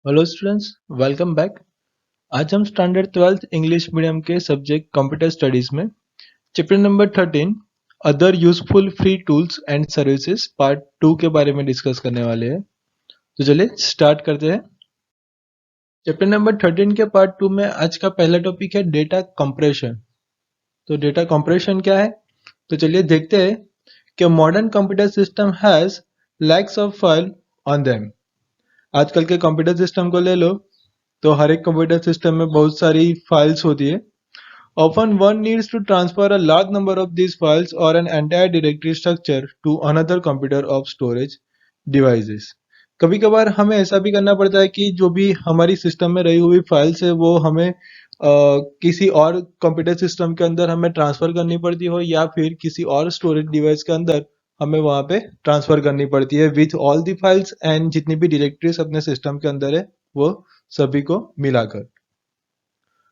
Hello students, welcome back. आज हम standard 12th English medium के सब्जेक्ट कंप्यूटर स्टडीज में chapter number 13 other useful free tools and services part 2 के बारे में डिस्कस करने वाले हैं। तो चलिए स्टार्ट करते हैं। चैप्टर नंबर 13 के पार्ट 2 में आज का पहला टॉपिक है डेटा कंप्रेशन। तो डेटा कंप्रेशन क्या है, तो चलिए देखते हैं कि modern computer system has lakhs of file on them. आजकल के कंप्यूटर सिस्टम को ले लो तो हर एक कंप्यूटर सिस्टम में बहुत सारी फाइल्स होती है। Often one needs to transfer a large number of these files or an entire directory structure to another computer of storage devices. कभी कभार हमें ऐसा भी करना पड़ता है कि जो भी हमारी सिस्टम में रही हुई फाइल्स है वो हमें किसी और कंप्यूटर सिस्टम के अंदर हमें ट्रांसफर करनी पड़ती हो या फिर किसी और स्टोरेज डिवाइस के अंदर हमें वहां पे ट्रांसफर करनी पड़ती है with all the files and जितनी भी डायरेक्टरीज अपने सिस्टम के अंदर है वो सभी को मिलाकर।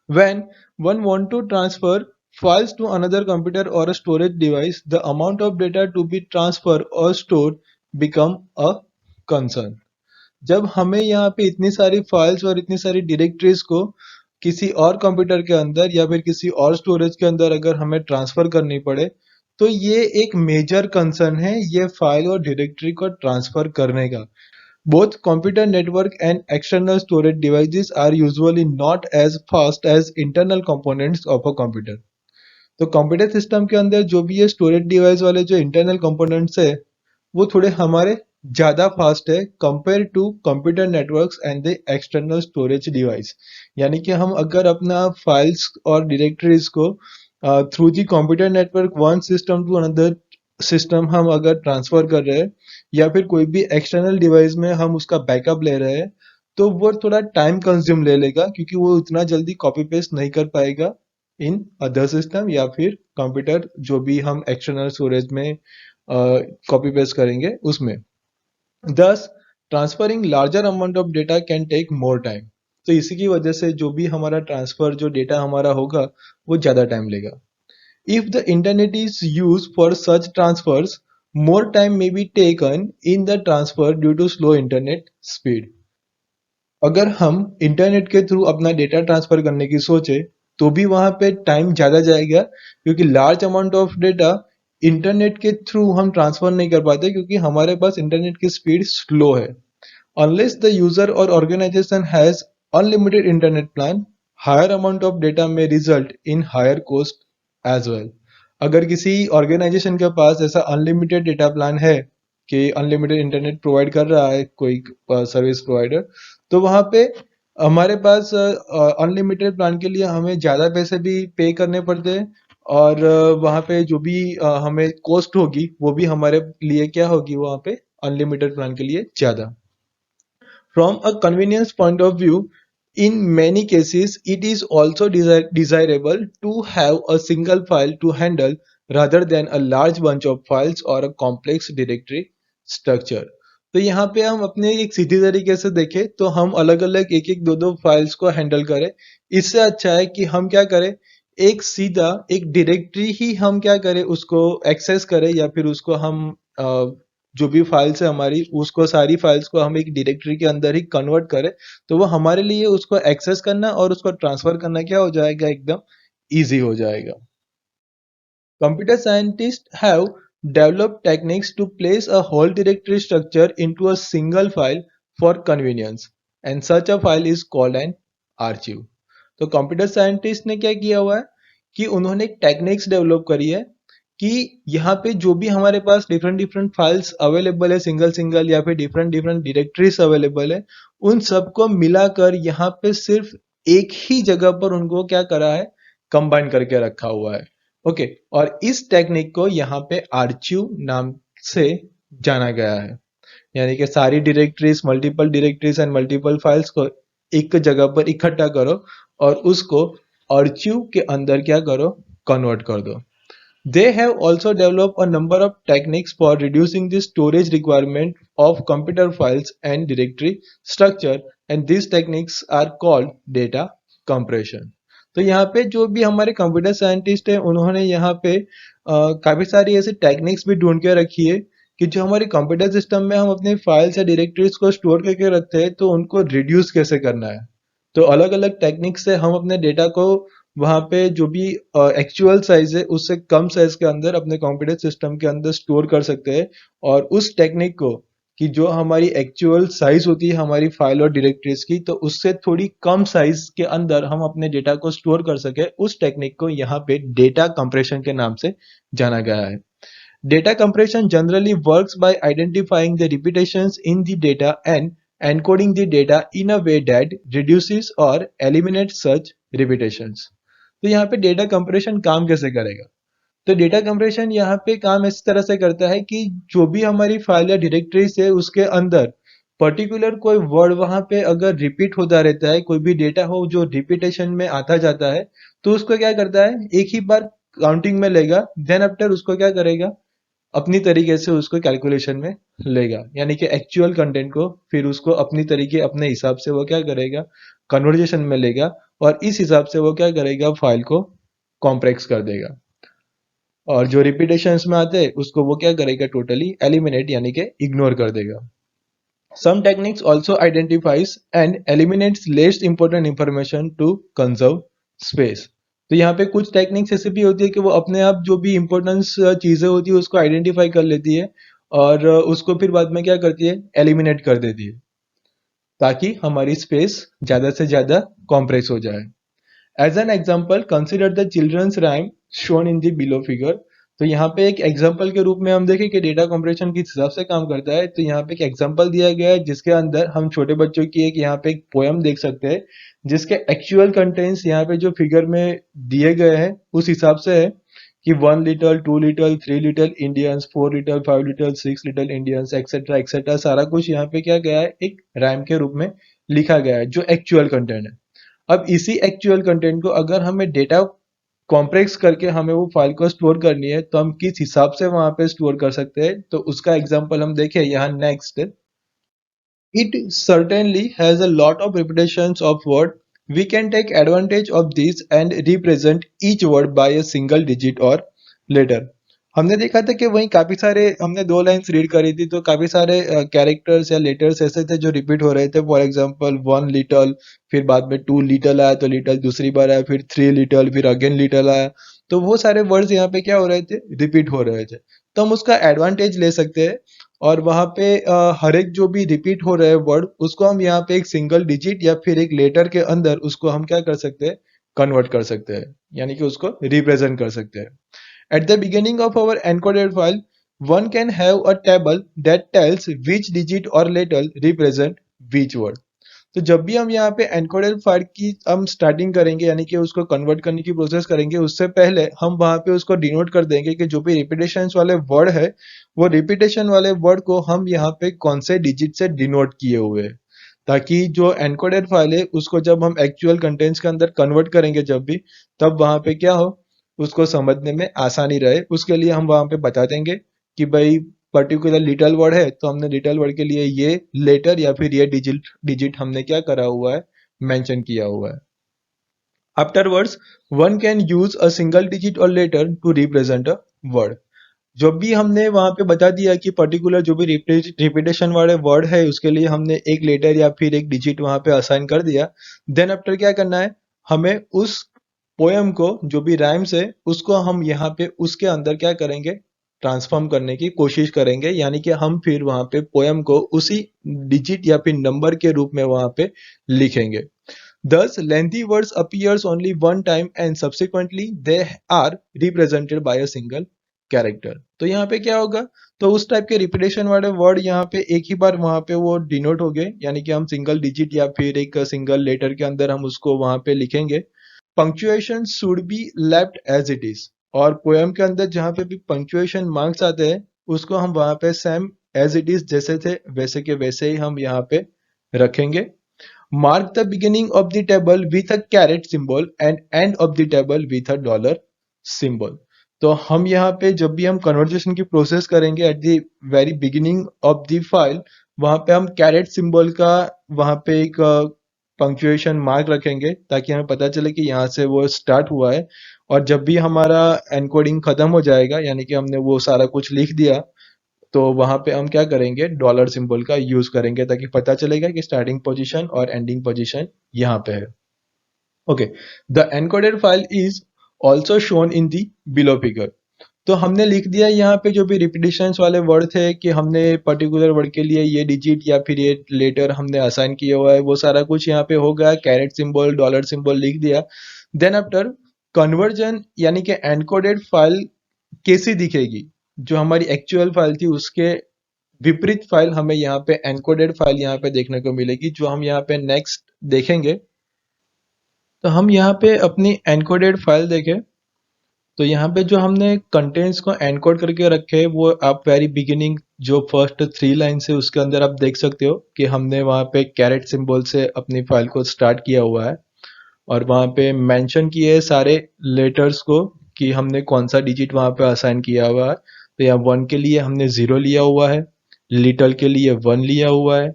When one want to transfer files to another computer or a storage device, the amount of data to be transferred or stored become a concern. जब हमें यहाँ पे इतनी सारी फाइल्स और इतनी सारी डायरेक्टरीज को किसी और कंप्यूटर के अंदर या फिर किसी और स्टोरेज के अंदर अगर हमें ट्रांसफर करनी पड़े तो ये एक मेजर कंसर्न है ये फाइल और डायरेक्टरी को ट्रांसफर करने का। Both computer network and external storage devices are usually not as fast as internal components of a computer. तो कंप्यूटर सिस्टम के अंदर जो भी ये स्टोरेज डिवाइस वाले जो इंटरनल कंपोनेंट्स है वो थोड़े हमारे ज़्यादा फास्ट है compare to computer networks and the external storage device. यानी कि हम अगर अपना फाइल्स और डायरेक्टरीज को through the computer network one system to another system हम अगर ट्रांसफर कर रहे हैं या फिर कोई भी एक्सटर्नल डिवाइस में हम उसका बैकअप ले रहे हैं तो वो थोड़ा टाइम कंज्यूम ले लेगा क्योंकि वो उतना जल्दी कॉपी पेस्ट नहीं कर पाएगा इन अदर सिस्टम या फिर कंप्यूटर जो भी हम एक्सटर्नल स्टोरेज में कॉपी पेस्ट करेंगे उसमें। Thus transferring larger amount of data can take more time. तो इसी की वजह से जो भी हमारा ट्रांसफर जो डेटा हमारा होगा वो ज़्यादा टाइम लेगा। If the internet is used for such transfers, more time may be taken in the transfer due to slow internet speed. अगर हम इंटरनेट के थ्रू अपना डेटा ट्रांसफर करने की सोचे तो भी वहां पे टाइम ज़्यादा जाएगा क्योंकि large amount of data internet के थ्रू हम ट्रांसफर नहीं कर पाते क्योंकि हमारे पास इंटरनेट की स्पीड स्लो है। Unless the user or organization has unlimited internet plan, higher amount of data may result in higher cost as well. अगर किसी ऑर्गेनाइजेशन के पास ऐसा अनलिमिटेड डेटा प्लान है कि अनलिमिटेड इंटरनेट प्रोवाइड कर रहा है कोई सर्विस प्रोवाइडर तो वहाँ पे हमारे पास अनलिमिटेड प्लान के लिए हमें ज़्यादा पैसे भी पे करने पड़ते हैं और वहाँ पे जो भी हमें कॉस्ट होगी वो भी हमारे लिए क्या होगी वहाँ पे अनलिमिटेड प्लान के लिए ज़्यादा। From a convenience point of view, in many cases, it is also desirable to have a single file to handle rather than a large bunch of files or a complex directory structure. तो यहाँ पे हम अपने एक सीधी तरीके से देखें तो हम अलग अलग एक एक दो दो फाइल्स को हैंडल करें। इससे अच्छा है कि हम क्या करें एक सीधा एक डायरेक्टरी ही हम क्या करें उसको एक्सेस करें या फिर उसको हम जो भी फाइल्स है हमारी उसको सारी फाइल्स को हम एक डायरेक्टरी के अंदर ही कन्वर्ट करें तो वो हमारे लिए उसको एक्सेस करना और उसको ट्रांसफर करना क्या हो जाएगा एकदम इजी हो जाएगा। Computer scientists have developed techniques to place a whole directory structure into a single file for convenience and such a file is called an archive। तो कंप्यूटर साइंटिस्ट ने क्या किया हुआ है कि उन्होंने एक टेक्निक्स डेवलप करी है कि यहाँ पे जो भी हमारे पास डिफरेंट डिफरेंट फाइल्स अवेलेबल है सिंगल सिंगल या फिर डिफरेंट डिफरेंट डायरेक्टरीज अवेलेबल है उन सबको मिलाकर यहाँ पे सिर्फ एक ही जगह पर उनको क्या करा है कंबाइन करके रखा हुआ है। ओके और इस टेक्निक को यहाँ पे आर्चिव नाम से जाना गया है। यानी कि सारी डायरेक्टरीज एंड मल्टीपल फाइल्स को एक जगह पर इकट्ठा करो और उसको आर्चिव के अंदर क्या करो कन्वर्ट कर दो। They have also developed a number of techniques for reducing the storage requirement of computer files and directory structure and these techniques are called data compression। तो यहाँ पे जो भी हमारे कंप्यूटर साइंटिस्ट हैं उन्होंने यहाँ पे काफ़ी सारी ऐसी टेक्निक्स भी ढूंढ के रखी है कि जो हमारे कंप्यूटर सिस्टम में हम अपने फाइल्स या डायरेक्टरीज को स्टोर करके रखते हैं तो उनको रिड्यूस कैसे करना है। तो अलग अलग टेक्निक से हम अपने डेटा को वहाँ पे जो भी एक्चुअल साइज है उससे कम साइज के अंदर अपने कंप्यूटर सिस्टम के अंदर स्टोर कर सकते हैं। और उस टेक्निक को कि जो हमारी एक्चुअल साइज होती है हमारी फाइल और डायरेक्टरीज की, तो उससे थोड़ी कम साइज के अंदर हम अपने डेटा को स्टोर कर सके, उस टेक्निक को यहाँ पे डेटा कंप्रेशन के नाम से जाना गया है। Data compression generally works by identifying the repetitions in the data and encoding the data in a way that reduces or eliminates such repetitions. तो यहाँ पे डेटा कंप्रेशन काम कैसे करेगा? तो डेटा कंप्रेशन यहाँ पे काम इस तरह से करता है कि जो भी हमारी फाइल या डायरेक्टरी है उसके अंदर पर्टिकुलर कोई वर्ड वहां पे अगर रिपीट होता रहता है, कोई भी डेटा हो जो रिपीटेशन में आता जाता है, तो उसको क्या करता है, एक ही बार काउंटिंग में लेगा, देन आफ्टर उसको क्या करेगा, अपनी तरीके से उसको कैलकुलेशन में लेगा, यानी कि एक्चुअल कंटेंट को फिर उसको अपनी तरीके अपने हिसाब से वो क्या करेगा, कन्वर्जेशन में लेगा और इस हिसाब से वो क्या करेगा, फाइल को कॉम्प्रेक्स कर देगा और जो रिपीटेशंस में आते हैं उसको वो क्या करेगा, टोटली एलिमिनेट यानी कि इग्नोर कर देगा। Some techniques also identifies and eliminates least important information to conserve space. तो यहाँ पे कुछ टेक्निक्स ऐसे भी होती है कि वो अपने आप जो भी इंपॉर्टेंस चीजें होती है उसको आइडेंटिफाई कर लेती है और उसको फिर बाद में क्या करती है, एलिमिनेट कर देती है, ताकि हमारी स्पेस ज्यादा से ज्यादा कॉम्प्रेस हो जाए। As an example consider the children's rhyme shown in the below figure. तो यहाँ पे एक एग्जाम्पल के रूप में हम देखें कि डेटा कंप्रेशन किस हिसाब से काम करता है, तो यहाँ पे एक एग्जाम्पल दिया गया है जिसके अंदर हम छोटे बच्चों की एक यहाँ पे एक पोयम देख सकते हैं जिसके एक्चुअल कंटेंट्स यहाँ पे जो फिगर में दिए गए हैं उस हिसाब से है कि 1 little 2 little 3 little Indians 4 little 5 little 6 little Indians etcetera etcetera, सारा कुछ यहाँ पे क्या गया है, एक राइम के रूप में लिखा गया है जो एक्चुअल कंटेंट है। अब इसी एक्चुअल कंटेंट को अगर हमें डेटा कॉम्प्रेक्स करके हमें वो फाइल को स्टोर करनी है तो हम किस हिसाब से वहां पे स्टोर कर सकते हैं, तो उसका एग्जांपल हम देखें यहाँ next. It certainly has a lot of repetitions of word. We can take advantage of this and represent each word by a single digit or letter. हमने देखा था कि वहीं काफी सारे, हमने 2 लाइन्स रीड करी थी तो काफी सारे कैरेक्टर्स या लेटर्स ऐसे थे जो रिपीट हो रहे थे। फॉर एग्जांपल 1 लिटल, फिर बाद में 2 लिटल आया तो लिटल दूसरी बार आया, फिर 3 लिटल, फिर अगेन लिटल आया। तो वो सारे वर्ड्स यहाँ पे क्या हो रहे थे, रिपीट हो रहे थे। तो हम उसका एडवांटेज ले सकते हैं और वहां पे हर एक जो भी रिपीट हो रहे वर्ड उसको हम यहाँ पे एक सिंगल डिजिट या फिर एक लेटर के अंदर उसको हम क्या कर सकते हैं, कन्वर्ट कर सकते हैं, यानी कि उसको रिप्रेजेंट कर सकते हैं। At the beginning of our encoded file one can have a table that tells which digit और लेटर रिप्रेजेंट विच वर्ड। तो जब भी हम यहाँ पे एनकोडेड फाइल की हम स्टार्टिंग करेंगे यानी कि उसको कन्वर्ट करने की प्रोसेस करेंगे, उससे पहले हम वहां पे उसको डिनोट कर देंगे कि जो भी रिपीटेशन वाले वर्ड है वो रिपीटेशन वाले वर्ड को हम यहाँ पे कौन से डिजिट से डिनोट किए हुए हैं, ताकि जो एनकोडेड फाइल है उसको जब हम एक्चुअल कंटेंट्स के अंदर कन्वर्ट करेंगे जब भी, तब वहां पे क्या हो, उसको समझने में आसानी रहे। उसके लिए हम वहां पे बता देंगे कि भाई पर्टिकुलर लिटिल वर्ड है तो हमने लिटिल वर्ड के लिए ये लेटर या फिर ये डिजिट डिजिट हमने क्या करा हुआ है, मेंशन किया हुआ है। Afterwards one can use a single digit और letter to represent a word. जब भी हमने वहां पे बता दिया कि पर्टिकुलर जो भी रिपीटेशन वाले वर्ड है उसके लिए हमने एक लेटर या फिर एक डिजिट वहां पे असाइन कर दिया, देन आफ्टर क्या करना है, हमें उस पोयम को जो भी राइम्स है उसको हम यहाँ पे उसके अंदर क्या करेंगे, ट्रांसफॉर्म करने की कोशिश करेंगे, यानी कि हम फिर वहां पे पोयम को उसी डिजिट या फिर नंबर के रूप में वहां पे लिखेंगे। Thus, lengthy words appears only one time and subsequently they are represented by a single character. तो यहाँ पे क्या होगा, तो उस टाइप के रिपीटेशन वाले वर्ड यहाँ पे एक ही बार वहां पे वो डिनोट हो गए, यानी कि हम सिंगल डिजिट या फिर एक सिंगल लेटर के अंदर हम उसको वहां पे लिखेंगे। Punctuation should be left as it is, और पोएम के अंदर जहाँ पे भी पंक्चुएशन मार्क्स आते हैं उसको हम वहां पे सेम एज इट इज जैसे थे वैसे के वैसे ही हम यहाँ पे रखेंगे। Mark the beginning of the table with a caret symbol and end of the table with a dollar symbol। तो हम यहाँ पे जब भी हम कन्वर्जेशन की प्रोसेस करेंगे at the very beginning of the file, वहां पे हम कैरेट सिंबल का वहां पे एक पंक्चुएशन मार्क रखेंगे ताकि हमें पता चले कि यहाँ से वो स्टार्ट हुआ है। और जब भी हमारा एनकोडिंग खत्म हो जाएगा यानी कि हमने वो सारा कुछ लिख दिया तो वहां पे हम क्या करेंगे, डॉलर सिंबल का यूज करेंगे ताकि पता चलेगा कि स्टार्टिंग पोजीशन और एंडिंग पोजीशन यहाँ पे है। Okay, the encoded file is also shown in the below figure. तो हमने लिख दिया यहाँ पे जो भी रिपीटिशंस वाले वर्ड थे कि हमने पर्टिकुलर वर्ड के लिए ये डिजिट या फिर ये लेटर हमने असाइन किया हुआ है, वो सारा कुछ यहाँ पे हो गया, कैरेट सिंबल डॉलर सिंबल लिख दिया। देन आफ्टर कन्वर्जन यानी कि एनकोडेड फाइल कैसी दिखेगी, जो हमारी एक्चुअल फाइल थी उसके विपरीत फाइल हमें यहाँ पे एनकोडेड फाइल यहाँ पे देखने को मिलेगी, जो हम यहाँ पे नेक्स्ट देखेंगे। तो हम यहाँ पे अपनी एनकोडेड फाइल देखें तो यहाँ पे जो हमने कंटेंट्स को एनकोड करके रखे वो आप वेरी बिगिनिंग जो फर्स्ट 3 लाइन से उसके अंदर आप देख सकते हो कि हमने वहाँ पे कैरेट सिंबल से अपनी फाइल को स्टार्ट किया हुआ है और वहाँ पे मेंशन किए सारे लेटर्स को कि हमने कौन सा डिजिट वहाँ पे असाइन किया हुआ है। तो यहाँ 1 के लिए हमने 0 लिया हुआ है, लिटल के लिए 1 लिया हुआ है,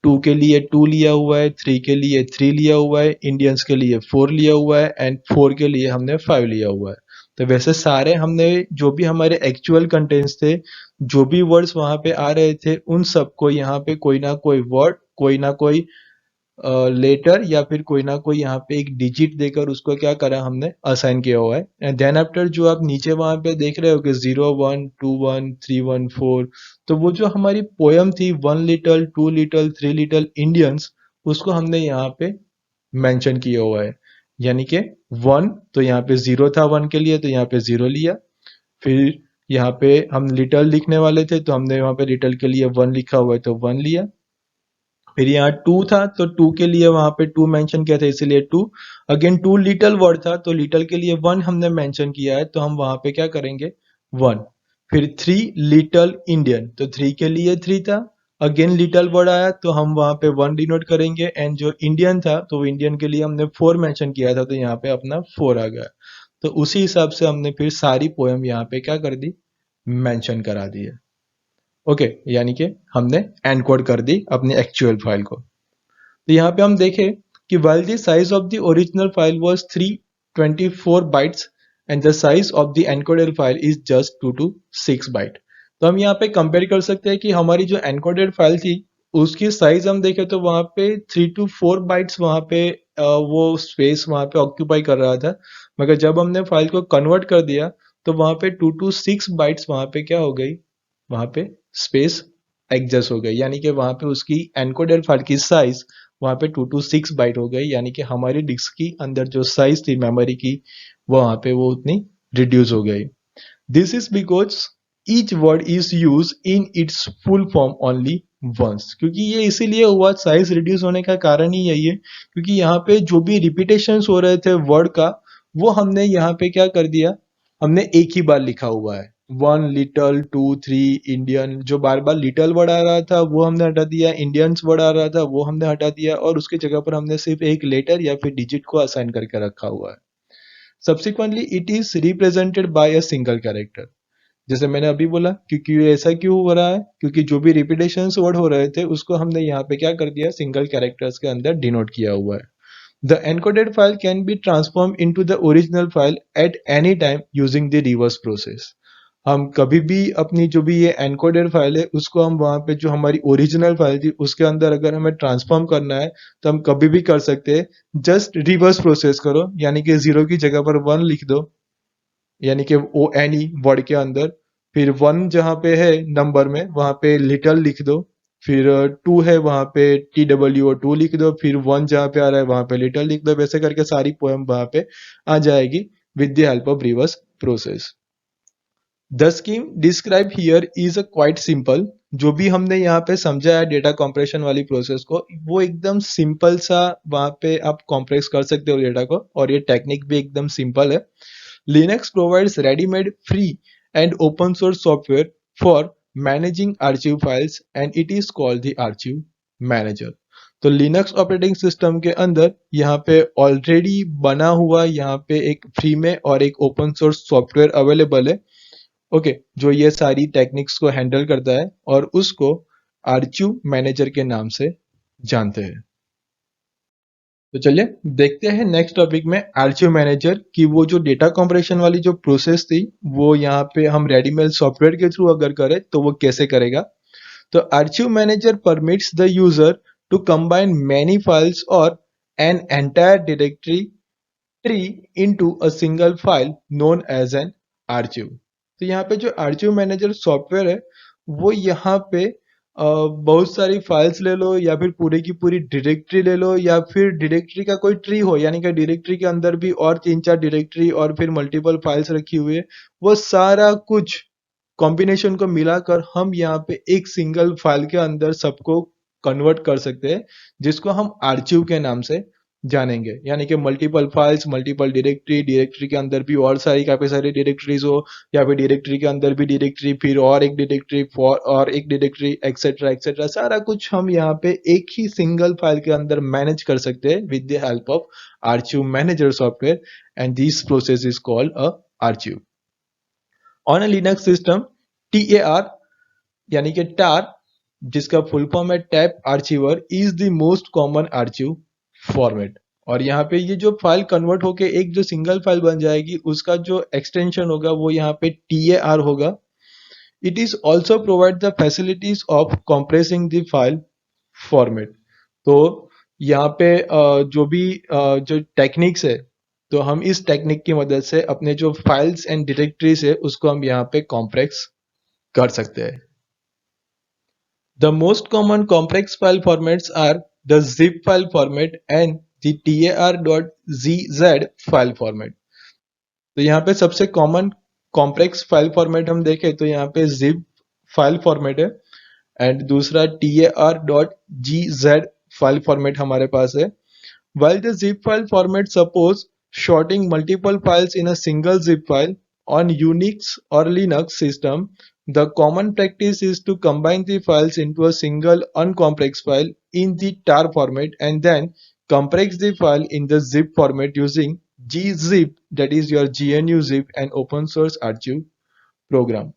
2 के लिए 2 लिया हुआ है, 3 के लिए 3 लिया हुआ है, इंडियंस के लिए 4 लिया हुआ है एंड 4 के लिए हमने 5 लिया हुआ है। तो वैसे सारे हमने जो भी हमारे एक्चुअल कंटेंट्स थे, जो भी वर्ड्स वहां पे आ रहे थे, उन सबको यहाँ पे कोई ना कोई वर्ड, कोई ना कोई लेटर या फिर कोई ना कोई यहाँ पे एक डिजिट देकर उसको क्या करा हमने असाइन किया हुआ है। एंड देन आफ्टर जो आप नीचे वहां पे देख रहे हो कि 0 1 2 1 3 1 4, तो वो जो हमारी पोयम थी 1 लिटल 2 लिटल 3 लिटल इंडियंस, उसको हमने यहाँ पे मेंशन किया हुआ है। यानी कि 1, तो यहाँ पे 0 था 1 के लिए तो यहाँ पे 0 लिया, फिर यहाँ पे हम लिटल लिखने वाले थे तो हमने वहां पे लिटल के लिए 1 लिखा हुआ है तो 1 लिया, फिर यहाँ 2 था तो 2 के लिए वहां पे 2 मेंशन किया था इसीलिए 2, अगेन 2 लिटल वर्ड था तो लिटल के लिए 1 हमने मेंशन किया है तो हम वहां पे क्या करेंगे 1, फिर 3 लिटल इंडियन तो 3 के लिए 3 था, अगेन लिटल वर्ड आया तो हम वहां पे 1 डिनोट करेंगे एंड जो इंडियन था तो इंडियन के लिए हमने 4 मेंशन किया था तो यहाँ पे अपना 4 आ गया। तो उसी हिसाब से हमने फिर सारी पोएम यहाँ पे क्या कर दी, मेंशन करा दी है। ओके, यानी कि हमने एनकोड कर दी अपनी एक्चुअल फाइल को। तो यहाँ पे हम देखें कि while the size of the original file was 324 bytes and the size of the encoded file is just 2 to 6 byte। तो हम यहाँ पे कंपेयर कर सकते हैं कि हमारी जो एनकोडेड फाइल थी उसकी साइज हम देखें तो वहां पे 3 to 4 बाइट्स वहां पे वो स्पेस वहां पे ऑक्यूपाई कर रहा था, मगर जब हमने फाइल को कन्वर्ट कर दिया तो वहां पे 2 to 6 बाइट्स वहां पे क्या हो गई, वहां पे स्पेस एडजस्ट हो गई, यानी कि वहां पे उसकी एनकोडेड फाइल की साइज वहां पे 2 to 6 बाइट हो गई, यानी कि हमारी डिस्क की अंदर जो साइज थी मेमोरी की वो वहां पे वो उतनी रिड्यूस हो गई। This is because each word is use in its full form only once. क्योंकि ये इसीलिए हुआ, साइज रिड्यूस होने का कारण ही यही है क्योंकि यहाँ पे जो भी रिपीटेशन हो रहे थे वर्ड का वो हमने यहाँ पे क्या कर दिया, हमने एक ही बार लिखा हुआ है 1 लिटल 2 3 इंडियन, जो बार बार लिटल वर्ड आ रहा था वो हमने हटा दिया, इंडियंस वर्ड आ रहा था वो हमने हटा दिया और उसकी जगह पर हमने सिर्फ एक लेटर या फिर डिजिट को असाइन करके रखा हुआ है। Subsequently it is represented by a single character. जैसे मैंने अभी बोला क्योंकि ऐसा क्यों हो रहा है, क्योंकि जो भी रिपीटेशन वर्ड हो रहे थे उसको हमने यहाँ पे क्या कर दिया, सिंगल कैरेक्टर्स के अंदर डिनोट किया हुआ है। The encoded file can be transformed into the original file at any time using the reverse process। हम कभी भी अपनी जो भी ये एनकोडेड फाइल है उसको हम वहां पे जो हमारी ओरिजिनल फाइल थी उसके अंदर अगर हमें ट्रांसफॉर्म करना है तो हम कभी भी कर सकते हैं। जस्ट रिवर्स प्रोसेस करो, यानी कि 0 की जगह पर 1 लिख दो, यानी कि ओ एनी वर्ड के अंदर, फिर 1 जहां पे है नंबर में वहां पे लिटल लिख दो, फिर 2 है वहां पे TWO2 लिख दो, फिर 1 जहां पे आ रहा है वहां पे लिटल लिख दो, वैसे करके सारी पोएम वहां पे आ जाएगी with the help of reverse process. The scheme describe here is a quite simple. जो भी हमने यहाँ पे समझा है डेटा कॉम्प्रेशन वाली प्रोसेस को, वो एकदम सिंपल सा वहां पे आप कॉम्प्रेस कर सकते हो डेटा को, और ये टेक्निक भी एकदम सिंपल है। Linux provides ready-made free and open source software for managing archive files and it is called the Archive Manager। तो Linux ऑपरेटिंग सिस्टम के अंदर यहाँ पे ऑलरेडी बना हुआ यहाँ पे एक फ्री में और एक ओपन सोर्स सॉफ्टवेयर अवेलेबल है, ओके, जो ये सारी टेक्निक्स को हैंडल करता है और उसको आर्चिव मैनेजर के नाम से जानते हैं। तो चलिए देखते हैं नेक्स्ट टॉपिक में आर्चिव मैनेजर की वो जो डेटा कंप्रेशन वाली जो प्रोसेस थी वो यहाँ पे हम रेडीमेल सॉफ्टवेयर के थ्रू अगर करें तो वो कैसे करेगा। तो archive manager permits the user to combine many files और an entire directory tree into a single file known as an archive. तो यहाँ पे जो आर्चिव मैनेजर सॉफ्टवेयर है वो यहाँ पे बहुत सारी फाइल्स ले लो या फिर पूरी की पूरी डायरेक्टरी ले लो या फिर डायरेक्टरी का कोई ट्री हो, यानी कि डायरेक्टरी के अंदर भी और 3-4 डायरेक्टरी और फिर मल्टीपल फाइल्स रखी हुई है, वो सारा कुछ कॉम्बिनेशन को मिलाकर हम यहाँ पे एक सिंगल फाइल के अंदर सबको कन्वर्ट कर सकते हैं, जिसको हम आर्चिव के नाम से जानेंगे। यानी कि multiple files, multiple directory, directory के अंदर भी और सारी काफी सारी डायरेक्टरीज हो या फिर डायरेक्टरी के अंदर भी डायरेक्टरी, फिर और एक डायरेक्टरी, फॉर और एक डायरेक्टरी, एक्सेट्रा एक्सेट्रा, सारा कुछ हम यहाँ पे एक ही सिंगल फाइल के अंदर मैनेज कर सकते हैं with the help of archive manager software, and this process is called a archive. On a Linux system, TAR यानी कि टार, जिसका फुल फॉर्म है tap archiver, is the most common archive format. और यहाँ पे ये जो फाइल कन्वर्ट होके एक जो सिंगल फाइल बन जाएगी उसका जो एक्सटेंशन होगा वो यहाँ पे TAR होगा। It is also provide the facilities of compressing the file format. तो यहाँ पे जो भी जो टेक्निक्स है, तो हम इस टेक्निक की मदद से अपने जो फाइल्स एंड डायरेक्टरीज है उसको हम यहाँ पे कॉम्प्रेस कर सकते हैं। The most common complex file formats are the zip file format and the tar.gz file format। तो यहाँ पे सबसे कॉमन कॉम्प्लेक्स फाइल फॉर्मेट हम देखें तो यहाँ पे जिप फाइल फॉर्मेट है, एंड दूसरा tar.gz फाइल फॉर्मेट हमारे पास है। While the zip file format suppose sorting multiple files in a single zip file, on Unix or Linux system, the common practice is to combine the files into a single uncomplex file in the tar format and then compress the file in the zip format using gzip, that is your GNU zip, an open source archive program।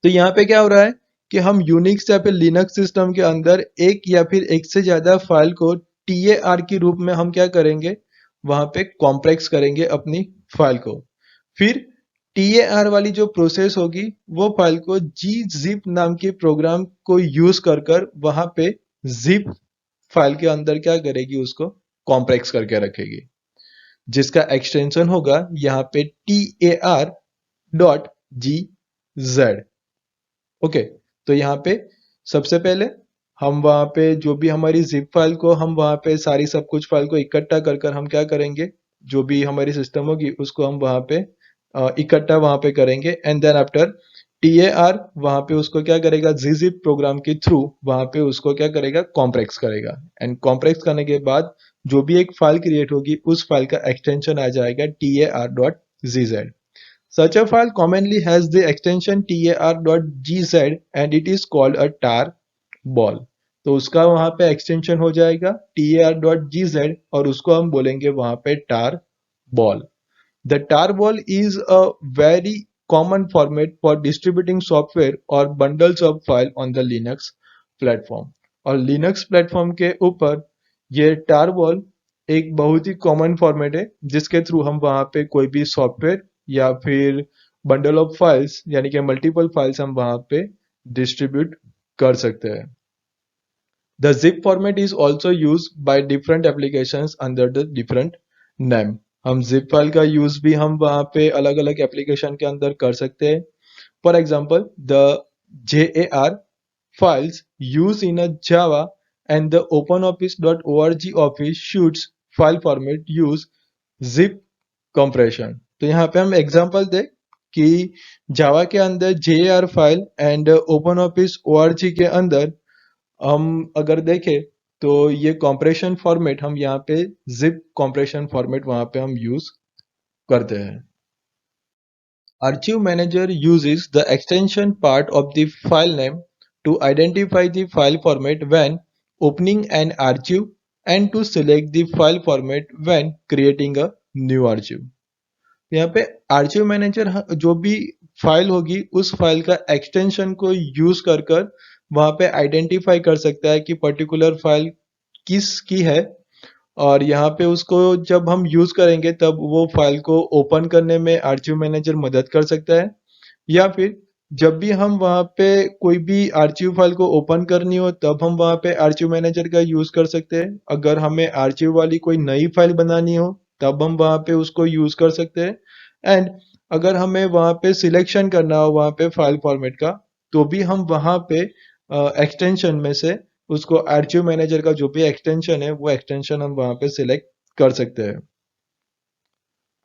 तो यहाँ पे क्या हो रहा है कि हम Unix या फिर लिनक्स सिस्टम के अंदर एक या फिर एक से ज्यादा फाइल को TAR के रूप में हम क्या करेंगे, वहां पे कॉम्प्रेस करेंगे अपनी फाइल को। फिर TAR वाली जो प्रोसेस होगी वो फाइल को gzip नाम के प्रोग्राम को यूज कर कर वहां पे जिप फाइल के अंदर क्या करेगी, उसको कॉम्प्रेस करके रखेगी, जिसका एक्सटेंशन होगा यहाँ पे TAR.gz। ओके, तो यहाँ पे सबसे पहले हम वहाँ पे जो भी हमारी जिप फाइल को हम वहाँ पे सारी सब कुछ फाइल को इकट्ठा कर कर हम क्या करेंगे, जो भी हमारी सिस्टम होगी उसको हम वहाँ पे इकट्ठा वहाँ पे करेंगे, एंड देन आफ्टर TAR वहाँ पे उसको क्या करेगा, gzip प्रोग्राम के थ्रू वहाँ पे उसको क्या करेगा, कॉम्प्रेस करेगा, एंड कॉम्प्रेस करने के बाद जो भी एक फाइल क्रिएट होगी उस फाइल का एक्सटेंशन आ जाएगा TAR.gz। Such a file commonly has the extension tar.gz and it is called a tar ball। तो उसका वहां पे एक्सटेंशन हो जाएगा tar.gz और उसको हम बोलेंगे वहां पे tar ball। The tar ball is a very common format for distributing software or bundles of file on the Linux platform। और Linux प्लेटफॉर्म के ऊपर ये tar ball एक बहुत ही कॉमन फॉर्मेट है जिसके थ्रू हम वहां पे कोई भी सॉफ्टवेयर या फिर बंडल ऑफ फाइल्स यानी कि मल्टीपल फाइल्स हम वहां पे डिस्ट्रीब्यूट कर सकते हैं। The zip format is also use by different applications under the different name. हम जिप फाइल का यूज भी हम वहां पे अलग अलग एप्लीकेशन के अंदर कर सकते हैं। For example the JAR files used in a Java and the OpenOffice.org office suites file format use zip compression। तो यहाँ पे हम एग्जांपल दें कि जावा के अंदर JAR फाइल एंड OpenOffice.org के अंदर हम अगर देखें तो ये कॉम्प्रेशन फॉर्मेट हम यहाँ पे जिप कॉम्प्रेशन फॉर्मेट वहां पे हम यूज करते हैं। Archive Manager uses the extension part of the file name to identify the file format when opening an archive and to select the file format when creating a new archive। यहाँ पे archive manager जो भी file होगी उस file का extension को use कर कर वहां पे आइडेंटिफाई कर सकता है कि पर्टिकुलर फाइल किस की है, और यहाँ पे उसको जब हम यूज करेंगे तब वो फाइल को ओपन करने में आर्चिव मैनेजर मदद कर सकता है, या फिर जब भी हम वहाँ पे कोई भी आर्चिव फाइल को ओपन करनी हो तब हम वहाँ पे आर्चिव मैनेजर का यूज कर सकते हैं। अगर हमें आर्चिव वाली कोई नई फाइल बनानी हो तब हम वहाँ पे उसको यूज कर सकते हैं। एंड अगर हमें वहाँ पे सिलेक्शन करना हो वहाँ पे फाइल फॉर्मेट का, तो भी हम वहाँ पे एक्सटेंशन में से उसको आर्चिव मैनेजर का जो भी एक्सटेंशन है वो एक्सटेंशन हम वहाँ पे सिलेक्ट कर सकते हैं।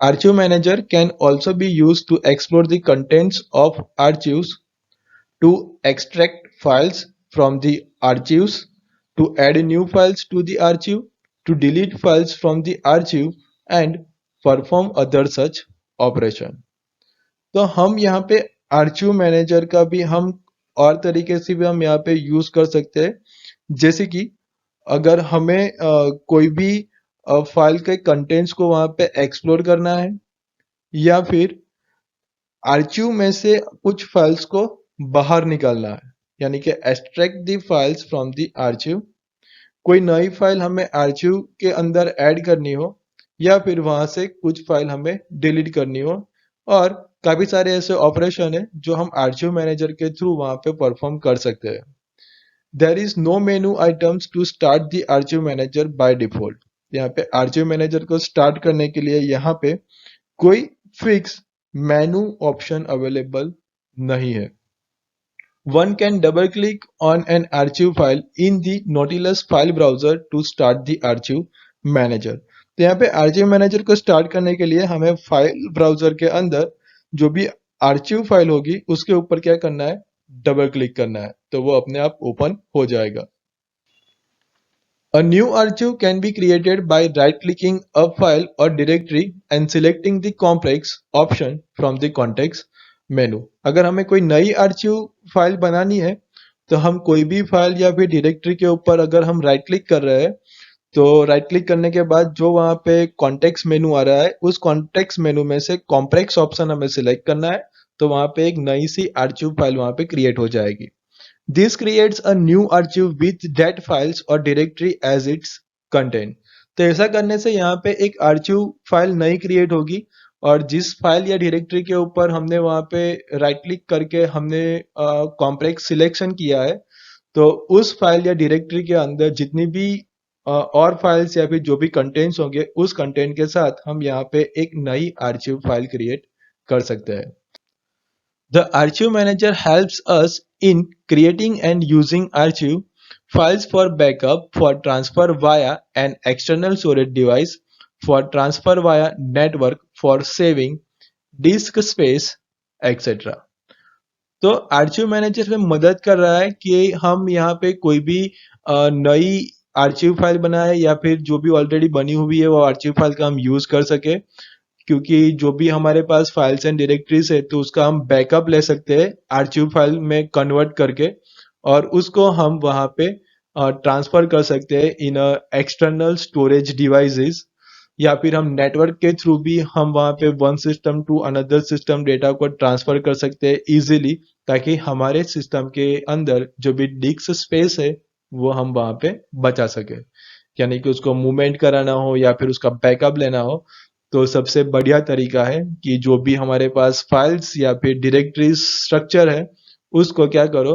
Archive Manager can also be used to explore the contents of archives, to extract files from the archives, to add new files to the archive, to delete files from the archive and perform other such operation. तो हम यहाँ पे archive manager का भी हम और तरीके से भी हम यहाँ पे यूज कर सकते हैं। जैसे कि अगर हमें कोई भी फाइल के कंटेंट्स को वहाँ पे एक्सप्लोर करना है, या फिर आर्चिव में से कुछ फाइल्स को बाहर निकालना है, यानी कि extract the files from the archive. कोई नई फाइल हमें आर्चिव के अंदर ऐड करनी हो, या फिर वहां से कुछ फाइल हमें डिलीट करनी हो, और काफी सारे ऐसे ऑपरेशन है जो हम आर्चिव मैनेजर के थ्रू वहां पे परफॉर्म कर सकते हैं। There is no menu items to start the archive manager by default. यहाँ पे आर्चिव मैनेजर को स्टार्ट करने के लिए यहाँ पे कोई फिक्स मेनू ऑप्शन अवेलेबल नहीं है। One can double click on an archive file in the Nautilus file browser to start the archive manager। तो यहाँ पे आर्चिव मैनेजर को स्टार्ट करने के लिए हमें फाइल ब्राउजर के अंदर जो भी आर्चिव फाइल होगी उसके ऊपर क्या करना है, डबल क्लिक करना है, तो वो अपने आप ओपन हो जाएगा। A new archive can be created by right-clicking a file or directory and selecting the complex option from the context menu। अगर हमें कोई नई आर्चिव फाइल बनानी है तो हम कोई भी फाइल या फिर डायरेक्टरी के ऊपर अगर हम राइट क्लिक कर रहे हैं, तो राइट क्लिक करने के बाद जो वहाँ पे कॉन्टेक्स्ट मेनू आ रहा है उस कॉन्टेक्स्ट मेनू में से कॉम्प्लेक्स ऑप्शन हमें सिलेक्ट करना है, तो वहाँ पे एक नई सी आर्चिव फाइल वहाँ पे क्रिएट हो जाएगी। This creates a new archive with that files or directory as its content। तो ऐसा करने से यहाँ पे एक आर्चिव फाइल नई क्रिएट होगी, और जिस फाइल या डायरेक्टरी के ऊपर हमने वहाँ पे राइट क्लिक करके हमने कॉम्प्लेक्स सिलेक्शन किया है, तो उस फाइल या डायरेक्टरी के अंदर जितनी भी और फाइल्स या फिर जो भी कंटेंट्स होंगे उस कंटेंट के साथ हम यहाँ पे एक नई आर्चिव फाइल क्रिएट कर सकते हैं। The Archive Manager helps us in creating and using archive files for backup, for transfer via an external storage device, for transfer via network, for saving disk space, etc। तो archive manager में मदद कर रहा है कि हम यहाँ पे कोई भी नई आर्चिव फाइल बनाए या फिर जो भी ऑलरेडी बनी हुई है वो आर्चिव फाइल का हम यूज कर सके, क्योंकि जो भी हमारे पास फाइल्स एंड डायरेक्टरीज है तो उसका हम बैकअप ले सकते हैं आर्चिव फाइल में कन्वर्ट करके, और उसको हम वहां पे ट्रांसफर कर सकते हैं इन एक्सटर्नल स्टोरेज डिवाइसेस, या फिर हम नेटवर्क के थ्रू भी हम वहां पे one system to another system data को ट्रांसफर कर सकते हैं इजीली, ताकि हमारे सिस्टम के अंदर जो भी डिस्क स्पेस है वो हम वहां पे बचा सके। यानी कि उसको मूवमेंट कराना हो या फिर उसका बैकअप लेना हो, तो सबसे बढ़िया तरीका है कि जो भी हमारे पास फाइल्स या फिर डायरेक्टरी स्ट्रक्चर है उसको क्या करो,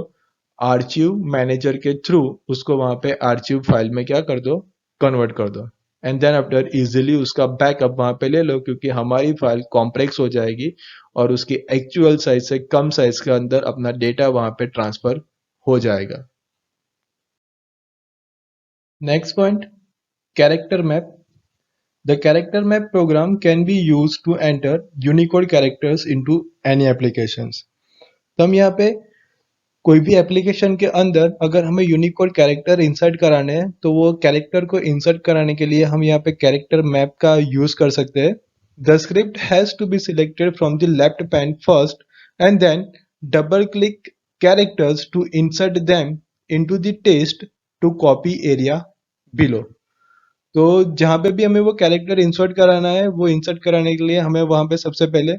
आर्चिव मैनेजर के थ्रू उसको वहां पे आर्चिव फाइल में क्या कर दो, कन्वर्ट कर दो, एंड देन आफ्टर इजीली उसका बैकअप वहां पे ले लो, क्योंकि हमारी फाइल कॉम्प्लेक्स हो जाएगी और उसकी एक्चुअल साइज से कम साइज के अंदर अपना डेटा वहां पे ट्रांसफर हो जाएगा। Next point, character map. The character map program can be used to enter Unicode characters into any applications। तो हम यहाँ पे कोई भी एप्लीकेशन के अंदर अगर हमें यूनिकोड कैरेक्टर इंसर्ट कराने हैं तो वो कैरेक्टर को इंसर्ट कराने के लिए हम यहाँ पे कैरेक्टर मैप का यूज कर सकते हैं। The script has to be selected from the left pane first and then double click characters to insert them into the text to copy area below. तो जहां पे भी हमें वो कैरेक्टर इंसर्ट कराना है वो इंसर्ट कराने के लिए हमें वहां पे सबसे पहले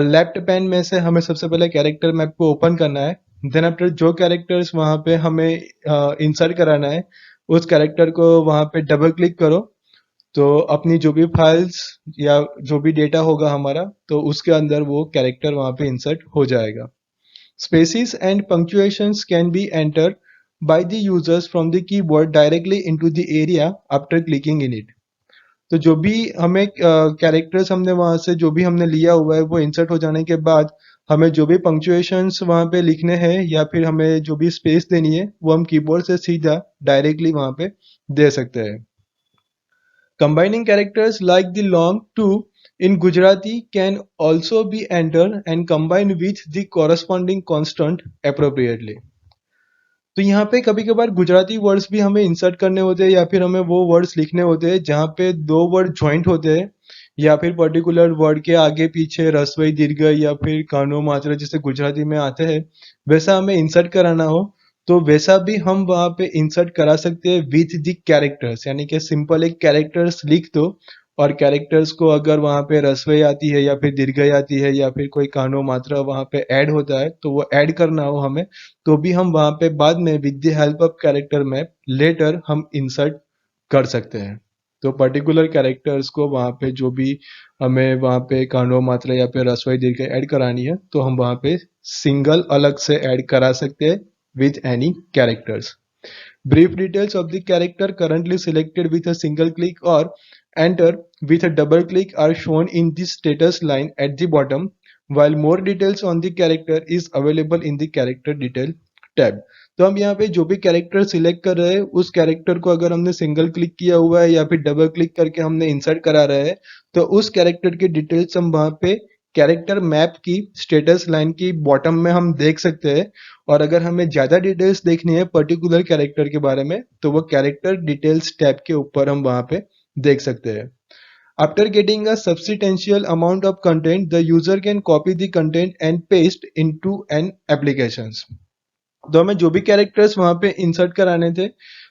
लेफ्ट पैन में से हमें सबसे पहले कैरेक्टर मैप को ओपन करना है। देन आफ्टर जो कैरेक्टर्स वहां पे हमें इंसर्ट कराना है उस कैरेक्टर को वहां पे डबल क्लिक करो, तो अपनी जो भी फाइल्स या जो भी डेटा होगा हमारा, तो उसके अंदर वो कैरेक्टर वहाँ पे इंसर्ट हो जाएगा। Spaces and punctuations can be entered by the users from the keyboard directly into the area after clicking in it. तो जो भी हमें कैरेक्टर्स हमने वहां से जो भी हमने लिया हुआ है वो इंसर्ट हो जाने के बाद हमें जो भी पंक्चुएशंस वहां पे लिखने हैं या फिर हमें जो भी स्पेस देनी है वो हम कीबोर्ड से सीधा डायरेक्टली वहां पे दे सकते हैं। Combining characters like the long to in Gujarati can also be entered and combined with the corresponding consonant appropriately. तो यहाँ पे कभी कभार गुजराती वर्ड्स भी हमें इंसर्ट करने होते हैं या फिर हमें वो वर्ड्स लिखने होते हैं जहाँ पे दो वर्ड ज्वाइंट होते हैं या फिर पर्टिकुलर वर्ड के आगे पीछे ह्रस्व दीर्घ या फिर कानो मात्रा जैसे गुजराती में आते हैं वैसा हमें इंसर्ट कराना हो तो वैसा भी हम वहाँ पे इंसर्ट करा सकते हैं विथ द कैरेक्टर्स, यानी कि सिंपल एक कैरेक्टर्स लिख दो और कैरेक्टर्स को अगर वहाँ पे ह्रस्व आती है या फिर दीर्घ आती है या फिर कोई कानो मात्रा वहाँ पे ऐड होता है तो वो ऐड करना हो हमें तो भी हम वहाँ पे बाद में with the help of character map letter हम इंसर्ट कर सकते हैं। तो पर्टिकुलर कैरेक्टर्स को वहाँ पे जो भी हमें वहाँ पे कानो मात्रा या फिर ह्रस्व दीर्घ ऐड करानी है तो हम वहाँ पे सिंगल अलग से ऐड करा सकते हैं with any characters. Brief details of the character currently selected with a single click or enter with a double click are shown in the status line at the bottom, while more details on the character is available in the character detail tab. तो हम यहाँ पे जो भी character select कर रहे हैं उस कैरेक्टर को अगर हमने सिंगल क्लिक किया हुआ है या फिर डबल क्लिक करके हमने इंसर्ट करा रहे हैं तो उस कैरेक्टर की डिटेल्स हम वहाँ पे कैरेक्टर मैप की स्टेटस लाइन की बॉटम में हम देख सकते हैं। और अगर हमें ज्यादा डिटेल्स देखनी है पर्टिकुलर कैरेक्टर के बारे में तो वो कैरेक्टर डिटेल्स टैब के ऊपर हम वहां पे देख सकते हैं। After getting a substantial amount of content the user can copy the content and paste into an applications. तो हमें जो भी कैरेक्टर्स वहां पे इंसर्ट कराने थे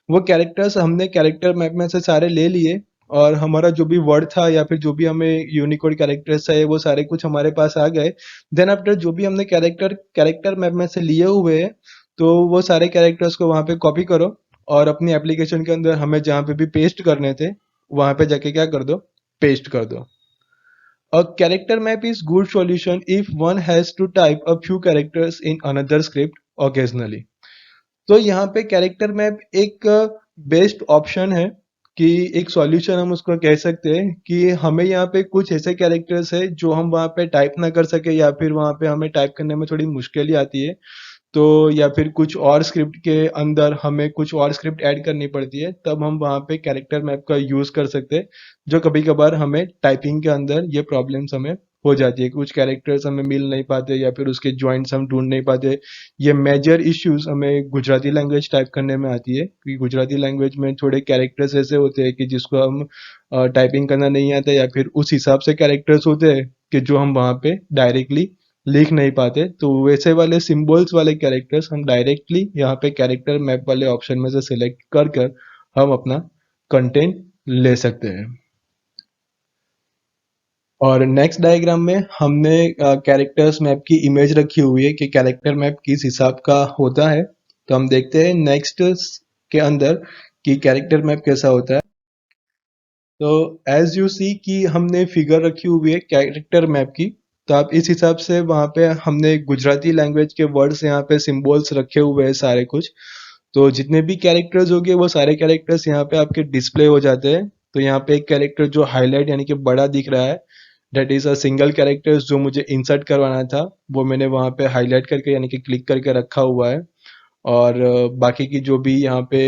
वो कैरेक्टर्स हमने कैरेक्टर मैप में से सारे ले लिए और हमारा जो भी वर्ड था या फिर जो भी हमें यूनिकोड कैरेक्टर्स है वो सारे कुछ हमारे पास आ गए। देन आफ्टर जो भी हमने कैरेक्टर मैप में से लिए हुए हैं तो वो सारे कैरेक्टर्स को वहां पे कॉपी करो और अपनी एप्लीकेशन के अंदर हमें जहाँ पे भी पेस्ट करने थे वहां पे जाके क्या कर दो, पेस्ट कर दो। A character map is good solution if one has to type a few characters in another script occasionally. तो यहाँ पे कैरेक्टर मैप एक बेस्ट ऑप्शन है कि एक सॉल्यूशन हम उसको कह सकते हैं कि हमें यहाँ पे कुछ ऐसे कैरेक्टर्स है जो हम वहाँ पे टाइप ना कर सके या फिर वहाँ पे हमें टाइप करने में थोड़ी मुश्किल ही आती है तो या फिर कुछ और स्क्रिप्ट के अंदर हमें कुछ और स्क्रिप्ट ऐड करनी पड़ती है तब हम वहाँ पे कैरेक्टर मैप का यूज कर सकते हैं जो कभी कभार हमें टाइपिंग के अंदर ये प्रॉब्लम्स हमें हो जाती है, कुछ कैरेक्टर्स हमें मिल नहीं पाते या फिर उसके जॉइंट्स हम ढूंढ नहीं पाते। ये मेजर इश्यूज हमें गुजराती लैंग्वेज टाइप करने में आती है क्योंकि गुजराती लैंग्वेज में थोड़े कैरेक्टर्स ऐसे होते हैं कि जिसको हम टाइपिंग करना नहीं आता या फिर उस हिसाब से कैरेक्टर्स होते हैं कि जो हम वहाँ पे डायरेक्टली लिख नहीं पाते। तो वैसे वाले सिंबल्स वाले कैरेक्टर्स हम डायरेक्टली यहाँ पे कैरेक्टर मैप वाले ऑप्शन में से सिलेक्ट कर कर हम अपना कंटेंट ले सकते हैं। और नेक्स्ट डायग्राम में हमने कैरेक्टर्स मैप की इमेज रखी हुई है कि कैरेक्टर मैप किस हिसाब का होता है। तो हम देखते हैं नेक्स्ट के अंदर कि कैरेक्टर मैप कैसा होता है। तो एज यू सी कि हमने फिगर रखी हुई है कैरेक्टर मैप की, तो आप इस हिसाब से वहाँ पे हमने गुजराती लैंग्वेज के वर्ड्स यहाँ पे सिंबल्स रखे हुए हैं सारे कुछ। तो जितने भी कैरेक्टर्स होंगे वो सारे कैरेक्टर्स यहाँ पे आपके डिस्प्ले हो जाते हैं। तो यहाँ पे एक कैरेक्टर जो हाईलाइट यानी कि बड़ा दिख रहा है that is a single character जो मुझे इंसर्ट करवाना था वो मैंने वहाँ पे हाईलाइट करके यानी कि क्लिक करके रखा हुआ है। और बाकी की जो भी यहाँ पे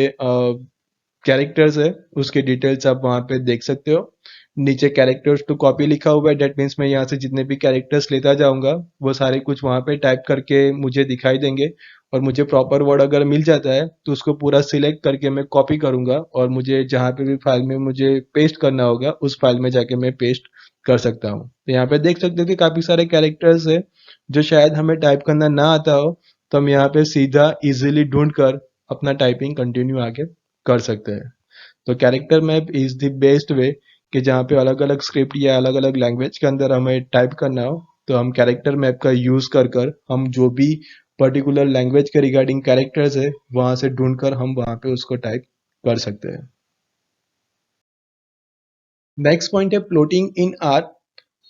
कैरेक्टर्स है उसके डिटेल्स आप वहाँ पे देख सकते हो। नीचे कैरेक्टर्स टू कॉपी लिखा हुआ है, डेट मीन्स मैं यहाँ से जितने भी कैरेक्टर्स लेता जाऊंगा वो सारे कुछ वहाँ पे टाइप करके मुझे दिखाई देंगे और मुझे प्रॉपर वर्ड अगर मिल जाता है तो उसको पूरा सिलेक्ट करके मैं कॉपी करूंगा और मुझे जहाँ पे भी फाइल में मुझे पेस्ट करना होगा उस फाइल में जाके मैं पेस्ट कर सकता हूँ। तो यहाँ पे देख सकते हो कि काफी सारे कैरेक्टर्स है जो शायद हमें टाइप करना ना आता हो तो हम यहाँ पे सीधा इजीली ढूंढ कर अपना टाइपिंग कंटिन्यू आगे कर सकते हैं। तो character map is the best way कि जहाँ पे अलग अलग स्क्रिप्ट या अलग अलग लैंग्वेज के अंदर हमें टाइप करना हो तो हम कैरेक्टर मैप का यूज कर कर हम जो भी पर्टिकुलर लैंग्वेज के रिगार्डिंग कैरेक्टर्स है वहां से ढूंढ कर हम वहां पे उसको टाइप कर सकते हैं। नेक्स्ट पॉइंट है प्लॉटिंग इन आर।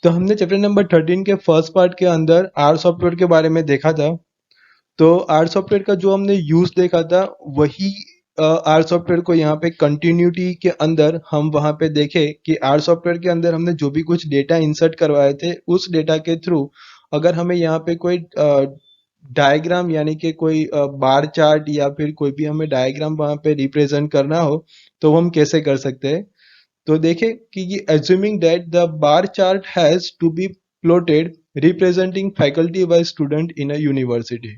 तो हमने चैप्टर नंबर 13 के फर्स्ट पार्ट के अंदर आर सॉफ्टवेयर के बारे में देखा था। तो आर सॉफ्टवेयर का जो हमने यूज देखा था वही आर सॉफ्टवेयर को यहाँ पे कंटिन्यूटी के अंदर हम वहाँ पे देखे कि आर सॉफ्टवेयर के अंदर हमने जो भी कुछ डेटा इंसर्ट करवाए थे उस डेटा के थ्रू अगर हमें यहाँ पे कोई डायग्राम यानी कि कोई बार चार्ट या फिर कोई भी हमें डायग्राम वहाँ पे रिप्रेजेंट करना हो तो हम कैसे कर सकते हैं। तो देखें कि assuming that the bar chart has to be plotted representing faculty by student in a university।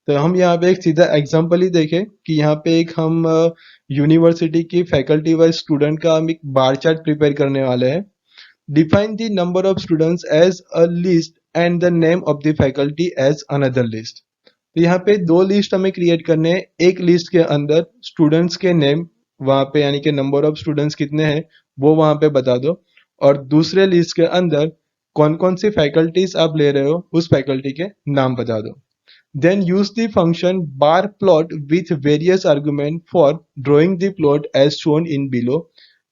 तो हम यहाँ पे एक सीधा एग्जांपल ही देखें कि यहाँ पे एक हम यूनिवर्सिटी की फैकल्टी वाइज स्टूडेंट का हम एक बार चार्ट प्रिपेयर करने वाले हैं। Define the number of students as a list and the name of the faculty as another list. तो यहाँ पे दो लिस्ट हमें क्रिएट करने हैं। एक लिस्ट के अंदर स्टूडेंट्स के नेम वहाँ पे यानी कि नंबर ऑफ स्टूडेंट्स कितने हैं वो वहाँ पे बता दो, और दूसरे लिस्ट के अंदर कौन कौन सी फैकल्टीज आप ले रहे हो उस फैकल्टी के नाम बता दो। Then use the function bar plot with various argument for drawing the plot as shown in below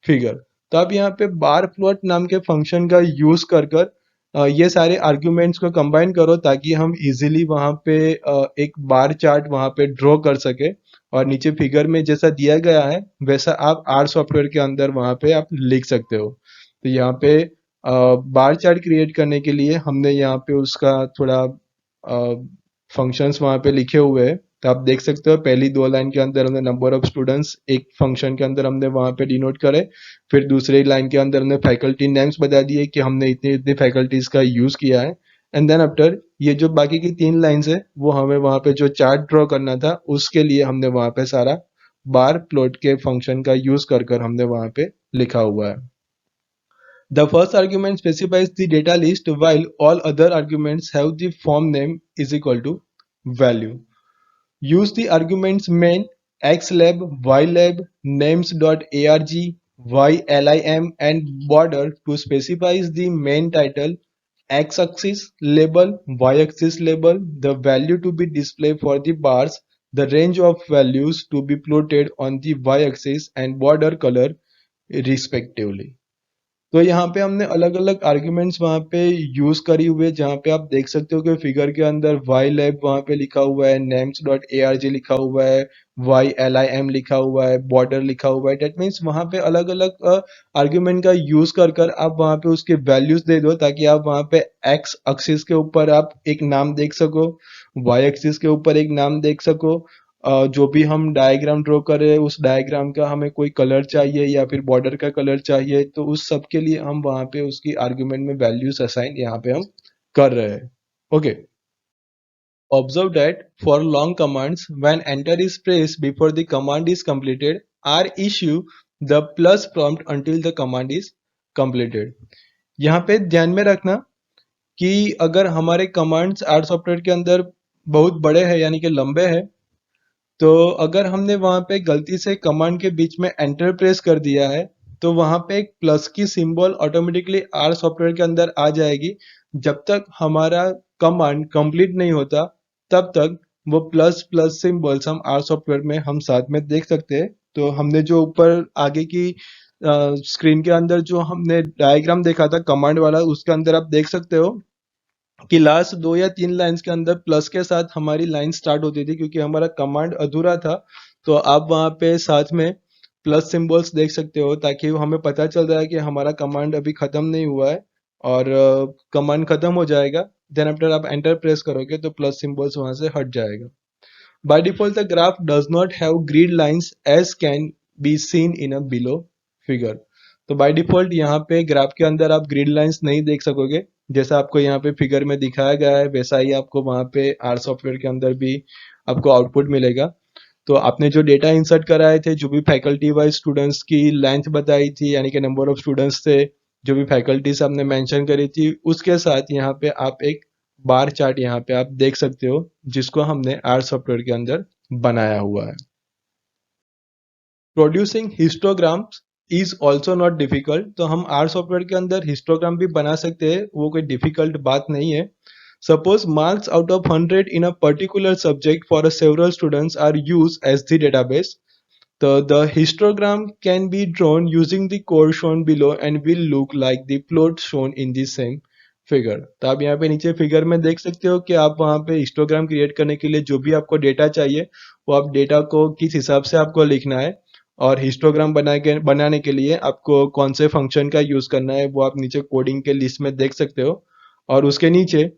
figure। तो आप यहाँ पे बार प्लॉट नाम के फंक्शन का यूज कर कर ये सारे आर्ग्यूमेंट्स को कंबाइन करो ताकि हम इजीली वहाँ पे एक बार चार्ट वहाँ पे ड्रॉ कर सके, और नीचे फिगर में जैसा दिया गया है वैसा आप आर सॉफ्टवेयर के अंदर वहाँ पे आप लिख सकते हो। तो यहाँ पे बार चार्ट क्रिएट करने के लिए हमने यहाँ पे उसका थोड़ा फंक्शंस वहाँ पे लिखे हुए हैं। तो आप देख सकते हो पहली दो लाइन के अंदर हमने नंबर ऑफ स्टूडेंट्स एक फंक्शन के अंदर हमने वहाँ पे डिनोट करे, फिर दूसरी लाइन के अंदर हमने फैकल्टी नेम्स बता दिए कि हमने इतने इतने फैकल्टीज का यूज किया है। एंड देन आफ्टर ये जो बाकी की तीन लाइन्स है वो हमें वहाँ पे जो चार्ट ड्रॉ करना था उसके लिए हमने वहाँ पे सारा बार प्लॉट के फंक्शन का यूज कर कर हमने वहाँ पे लिखा हुआ है। The first argument specifies the data list while all other arguments have the form name is equal to value. Use the arguments main, xlab, ylab, names.arg, ylim and border to specify the main title, x-axis label, y-axis label, the value to be displayed for the bars, the range of values to be plotted on the y-axis and border color respectively। तो यहाँ पे हमने अलग अलग arguments वहाँ पे use करी हुए, जहाँ पे आप देख सकते हो कि फिगर के अंदर वाई लैब वहाँ पे लिखा हुआ है, names dot A R G लिखा हुआ है, वाई एल आई एम लिखा हुआ है, बॉर्डर लिखा हुआ है। डेट मीन्स वहाँ पे अलग अलग आर्ग्यूमेंट का यूज कर कर आप वहाँ पे उसके वैल्यूज दे दो ताकि आप वहाँ पे एक्स एक्सिस के ऊपर आप एक नाम देख सको, वाई एक्सिस के ऊपर एक नाम देख सको। जो भी हम डायग्राम ड्रॉ कर रहे हैं उस डायग्राम का हमें कोई कलर चाहिए या फिर बॉर्डर का कलर चाहिए, तो उस सब के लिए हम वहाँ पे उसकी आर्ग्यूमेंट में वैल्यूज असाइन यहाँ पे हम कर रहे हैं। Okay, observe that for long commands when enter is pressed before the command is completed r issue the plus prompt until the command is completed। यहाँ पे ध्यान में रखना कि अगर हमारे कमांड्स आर सॉफ्टवेयर के अंदर बहुत बड़े हैं यानी कि लंबे हैं, तो अगर हमने वहां पे गलती से कमांड के बीच में एंटर प्रेस कर दिया है तो वहां पे एक प्लस की सिंबल ऑटोमेटिकली आर सॉफ्टवेयर के अंदर आ जाएगी। जब तक हमारा कमांड कंप्लीट नहीं होता तब तक वो प्लस प्लस सिंबल्स हम आर सॉफ्टवेयर में हम साथ में देख सकते हैं। तो हमने जो ऊपर आगे की स्क्रीन के अंदर जो हमने डायग्राम देखा था कमांड वाला, उसके अंदर आप देख सकते हो कि लास्ट दो या तीन लाइंस के अंदर प्लस के साथ हमारी लाइन स्टार्ट होती थी क्योंकि हमारा कमांड अधूरा था। तो आप वहां पे साथ में प्लस सिंबल्स देख सकते हो ताकि हमें पता चल रहा है कि हमारा कमांड अभी खत्म नहीं हुआ है, और कमांड खत्म हो जाएगा देन आफ्टर आप एंटर प्रेस करोगे तो प्लस सिंबल्स वहां से हट जाएगा। By default the graph does not have grid lines as can be seen in a below figure. तो बाय डिफॉल्ट यहाँ पे ग्राफ के अंदर आप ग्रिड लाइंस नहीं देख सकोगे, जैसा आपको यहाँ पे फिगर में दिखाया गया है वैसा ही आपको वहाँ पे आर सॉफ्टवेयर के अंदर भी आपको आउटपुट मिलेगा। तो आपने जो डेटा इंसर्ट कराए थे, जो भी फैकल्टी वाइज स्टूडेंट्स की लेंथ बताई थी यानी कि नंबर ऑफ स्टूडेंट्स थे, जो भी फैकल्टीज आपने मेंशन करी थी, उसके साथ यहाँ पे आप एक बार चार्ट यहाँ पे आप देख सकते हो जिसको हमने आर सॉफ्टवेयर के अंदर बनाया हुआ है। Producing histograms is also not difficult. तो हम आर सॉफ्टवेयर के अंदर हिस्टोग्राम भी बना सकते हैं, वो कोई डिफिकल्ट बात नहीं है। Suppose marks out of 100 in a particular subject for a several students are use as the database. So the histogram can be drawn using the code shown below and will look like the plot shown in the same figure. तो आप यहाँ पे नीचे figure में देख सकते हो कि आप वहाँ पे हिस्टोग्राम क्रिएट करने के लिए जो भी आपको डेटा चाहिए वो आप डेटा को किस हिसाब से आपको लिखना है, और हिस्टोग्राम बनाने के लिए आपको कौन से फंक्शन का यूज करना है वो आप नीचे कोडिंग के लिस्ट में देख सकते हो। और उसके नीचे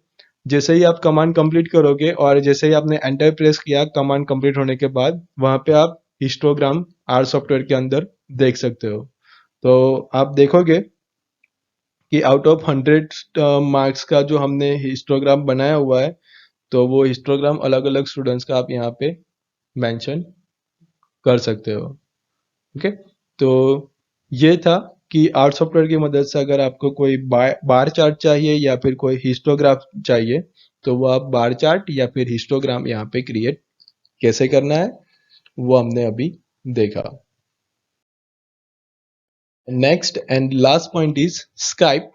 जैसे ही आप कमांड कंप्लीट करोगे और जैसे ही आपने एंटर प्रेस किया कमांड कंप्लीट होने के बाद, वहां पे आप हिस्टोग्राम आर सॉफ्टवेयर के अंदर देख सकते हो। तो आप देखोगे कि आउट ऑफ 100 मार्क्स का जो हमने हिस्टोग्राम बनाया हुआ है, तो वो हिस्टोग्राम अलग अलग स्टूडेंट्स का आप यहाँ पे मेंशन कर सकते हो। ओके, तो ये था कि आर्ट सॉफ्टवेयर की मदद से अगर आपको कोई बार चार्ट चाहिए या फिर कोई हिस्टोग्राफ चाहिए तो वो आप बार चार्ट या फिर हिस्टोग्राम यहाँ पे क्रिएट कैसे करना है वो हमने अभी देखा। Next and last point is Skype.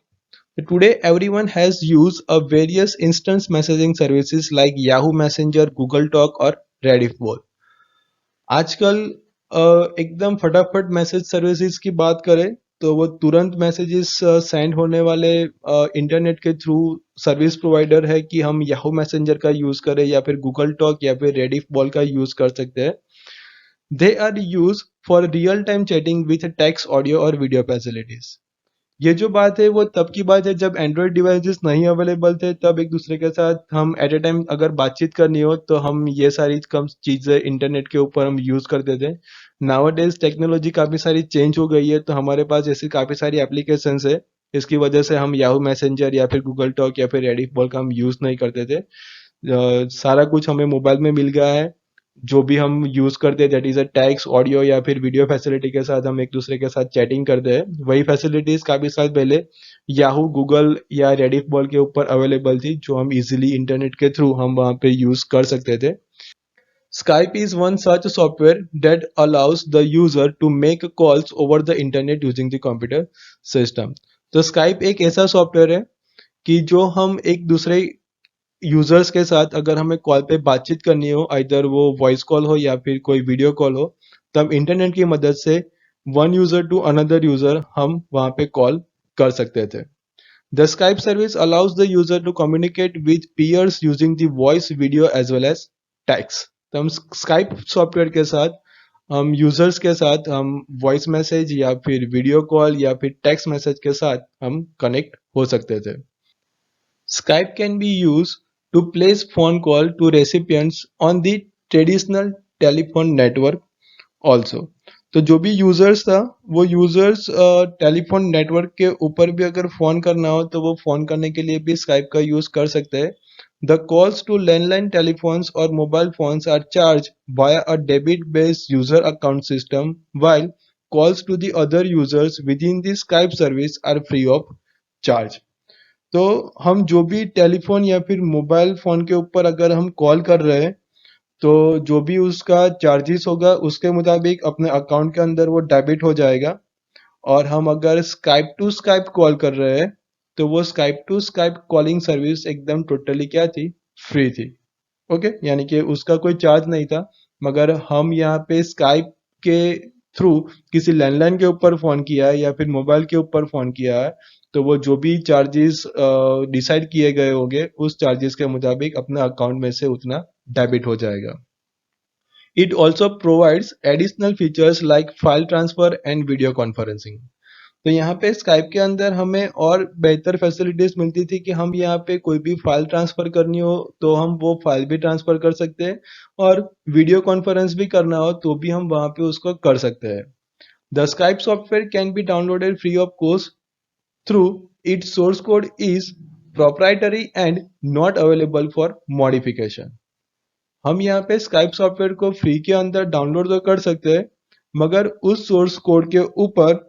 Today everyone has used a various instance messaging services like Yahoo Messenger, Google Talk और Rediff. आजकल एकदम फटाफट मैसेज सर्विसेज की बात करें तो वो तुरंत मैसेजेस सेंड होने वाले इंटरनेट के थ्रू सर्विस प्रोवाइडर है कि हम याहू मैसेंजर का यूज करें या फिर गूगल टॉक या फिर रेडिफ बॉल का यूज कर सकते हैं। They are use for real time chatting with text, audio और वीडियो फैसिलिटीज। ये जो बात है वो तब की बात है जब एंड्रॉयड डिवाइसेस नहीं अवेलेबल थे, तब एक दूसरे के साथ हम एट ए टाइम अगर बातचीत करनी हो तो हम ये सारी कम चीजें इंटरनेट के ऊपर हम यूज करते थे। नाउअडेज टेक्नोलॉजी काफी सारी चेंज हो गई है, तो हमारे पास ऐसी काफी सारी एप्लीकेशंस है, इसकी वजह से हम याहू मैसेंजर या फिर गूगल टॉक या फिर रेडिफ बॉल का हम यूज नहीं करते थे। सारा कुछ हमें मोबाइल में मिल गया है। जो भी हम यूज करते हैं that is a text, audio या फिर वीडियो फैसिलिटी के साथ हम एक दूसरे के साथ चैटिंग करते हैं, वही फैसिलिटीज काफी साल पहले याहू, गूगल या रेडिफ बॉल के ऊपर अवेलेबल थी, जो हम इजीली इंटरनेट के थ्रू हम वहां पे यूज कर सकते थे। Skype is one such software that allows the user to make calls over the internet using the computer system। तो Skype एक ऐसा सॉफ्टवेयर है कि जो हम एक दूसरे यूजर्स के साथ अगर हमें कॉल पे बातचीत करनी हो, आइदर वो वॉइस कॉल हो या फिर कोई वीडियो कॉल हो, तब इंटरनेट की मदद से one user to another user हम वहां पे कॉल कर सकते थे। The Skype service allows the user to communicate with peers using the voice, video as well as text. तो हम स्काइप सॉफ्टवेयर के साथ हम यूजर्स के साथ हम वॉइस मैसेज या फिर वीडियो कॉल या फिर टेक्स्ट मैसेज के साथ हम कनेक्ट हो सकते थे। Skype can be used to place phone call to recipients on the traditional telephone network also। तो जो भी यूजर्स था वो यूजर्स टेलीफोन नेटवर्क के ऊपर भी अगर फोन करना हो तो वो फोन करने के लिए भी स्काइप का यूज कर सकते हैं। The calls to landline telephones और mobile phones are charge by a debit based user account system, while calls to the other users within the Skype service are free of charge। तो हम जो भी telephone या फिर mobile phone के ऊपर अगर हम कॉल कर रहे हैं तो जो भी उसका चार्जेस होगा उसके मुताबिक अपने अकाउंट के अंदर वो डेबिट हो जाएगा। और हम अगर स्काइप टू स्काइप कॉल कर रहे हैं तो वो Skype to Skype calling service एकदम टोटली क्या थी, फ्री थी। ओके, यानी कि उसका कोई चार्ज नहीं था। मगर हम यहाँ पे स्काइप के थ्रू किसी लैंडलाइन के ऊपर फोन किया है या फिर मोबाइल के ऊपर फोन किया है तो वो जो भी चार्जेस डिसाइड किए गए होंगे उस चार्जेस के मुताबिक अपने अकाउंट में से उतना डेबिट हो जाएगा। It also provides additional features like file transfer and video conferencing. तो यहाँ पे स्काइप के अंदर हमें और बेहतर फैसिलिटीज मिलती थी कि हम यहाँ पे कोई भी फाइल ट्रांसफर करनी हो तो हम वो फाइल भी ट्रांसफर कर सकते हैं, और वीडियो कॉन्फ्रेंस भी करना हो तो भी हम वहां पे उसको कर सकते हैं। The Skype software can be downloaded free of cost through it's source code is proprietary and not available for modification. हम यहाँ पे स्काइप सॉफ्टवेयर को फ्री के अंदर डाउनलोड तो कर सकते हैं, मगर उस सोर्स कोड के ऊपर